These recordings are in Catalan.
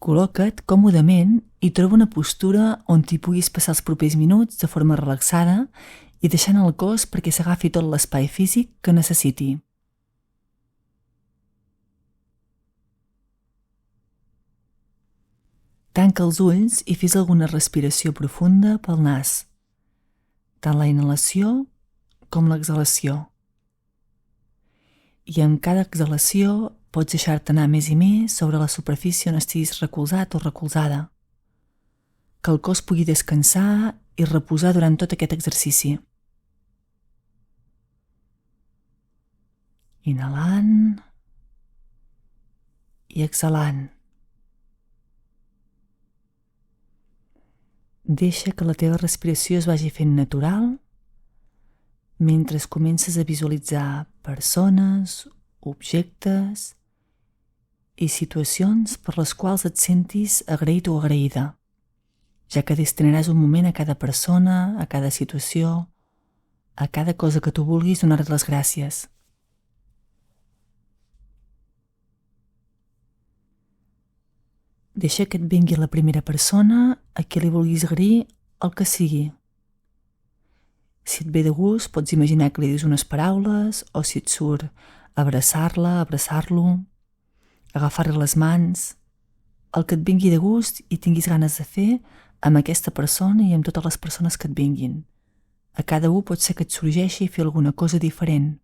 Col·loca't còmodament i troba una postura on t'hi puguis passar els propers minuts de forma relaxada i deixant el cos perquè s'agafi tot l'espai físic que necessiti. Tanca els ulls i fes alguna respiració profunda pel nas, tant la inhalació com l'exhalació. I amb cada exhalació pots deixar-te anar més i més sobre la superfície on estiguis recolzat o recolzada, que el cos pugui descansar i reposar durant tot aquest exercici. Inhalant i exhalant. Deixa que la teva respiració es vagi fent natural mentre comences a visualitzar persones, objectes i situacions per les quals et sentis agraït o agraïda, ja que destinaràs un moment a cada persona, a cada situació, a cada cosa que tu vulguis donar les gràcies. Deixa que et vingui la primera persona a qui li vulguis agrair el que sigui. Si et ve de gust, pots imaginar que li dius unes paraules, o si et surt abraçar-la, abraçar-lo, agafar-li les mans, el que et vingui de gust i tinguis ganes de fer amb aquesta persona i amb totes les persones que et vinguin. A cada un pot ser que et sorgeixi fer alguna cosa diferent.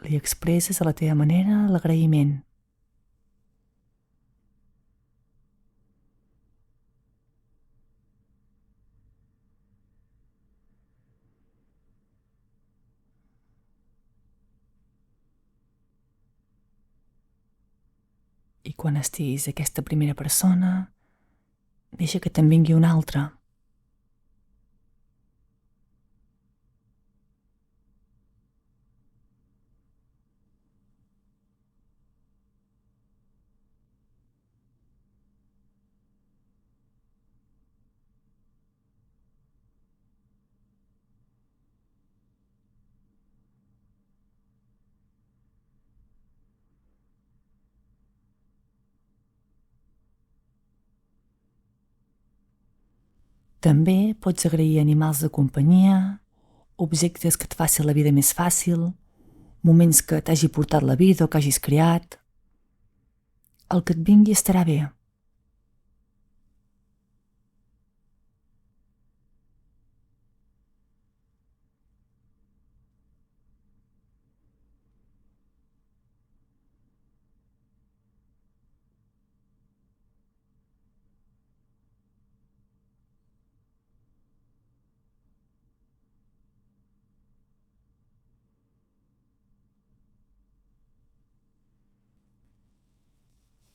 Li expresses a la teva manera l'agraïment. I quan estiguis aquesta primera persona, deixa que te'n vingui una altra. També pots agrair animals de companyia, objectes que et facin la vida més fàcil, moments que t'hagi portat la vida o que hagis creat. El que et vingui estarà bé.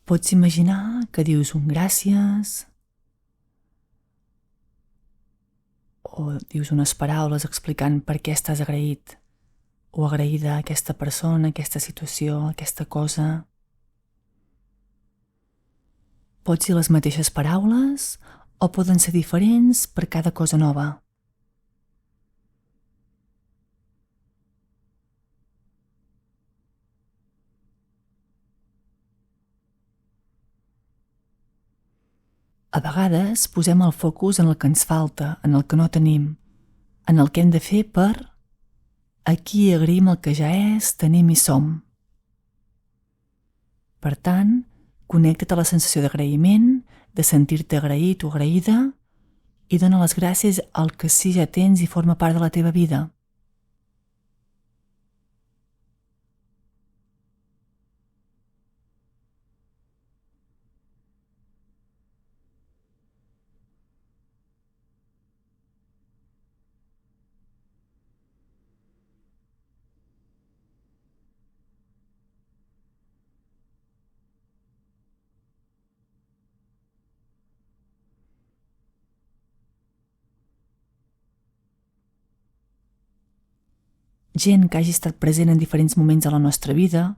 Pots imaginar que dius un gràcies o dius unes paraules explicant per què estàs agraït o agraïda a aquesta persona, a aquesta situació, a aquesta cosa. Pots dir les mateixes paraules o poden ser diferents per cada cosa nova. A vegades posem el focus en el que ens falta, en el que no tenim, en el que hem de fer per aquí agraïm el que ja és, tenim i som. Per tant, connecta't a la sensació d'agraïment, de sentir-te agraït o agraïda i dona les gràcies al que sí ja tens i forma part de la teva vida. Gent que hagi estat present en diferents moments de la nostra vida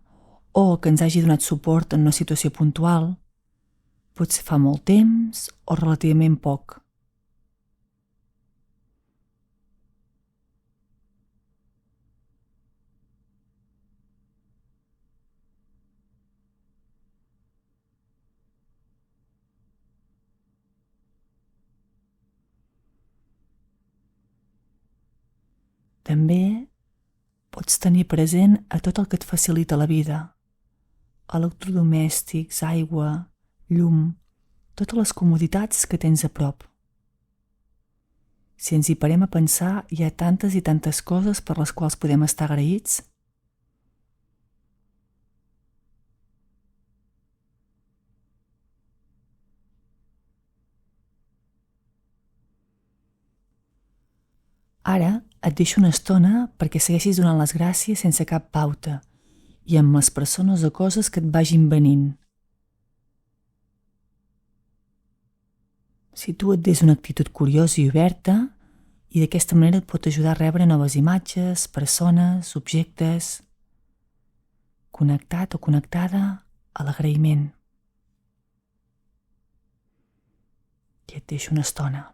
o que ens hagi donat suport en una situació puntual, Potser fa molt temps o relativament poc. També pots tenir present a tot el que et facilita la vida, electrodomèstics, aigua, llum, totes les comoditats que tens a prop. Si ens hi parem a pensar, hi ha tantes i tantes coses per les quals podem estar agraïts. Ara et deixo una estona perquè segueixis donant les gràcies sense cap pauta i amb les persones o coses que et vagin venint. Si tu et des una actitud curiosa i oberta, i d'aquesta manera et pot ajudar a rebre noves imatges, persones, objectes, connectat o connectada a l'agraïment. I et deixo una estona.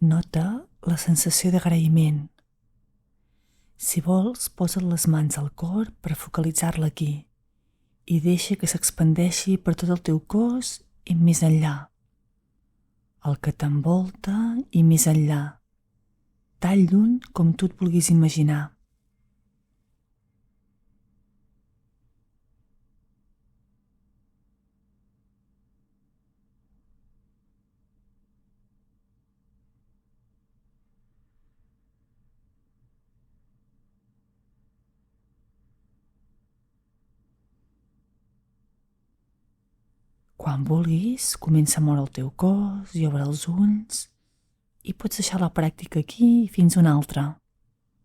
Nota la sensació d'agraïment. Si vols, posa't les mans al cor per focalitzar-la aquí i deixa que s'expandeixi per tot el teu cos i més enllà, el que t'envolta i més enllà, tan lluny com tu et vulguis imaginar. Quan vulguis, comença a moure el teu cos i obre els ulls i pots deixar la pràctica aquí fins una altra.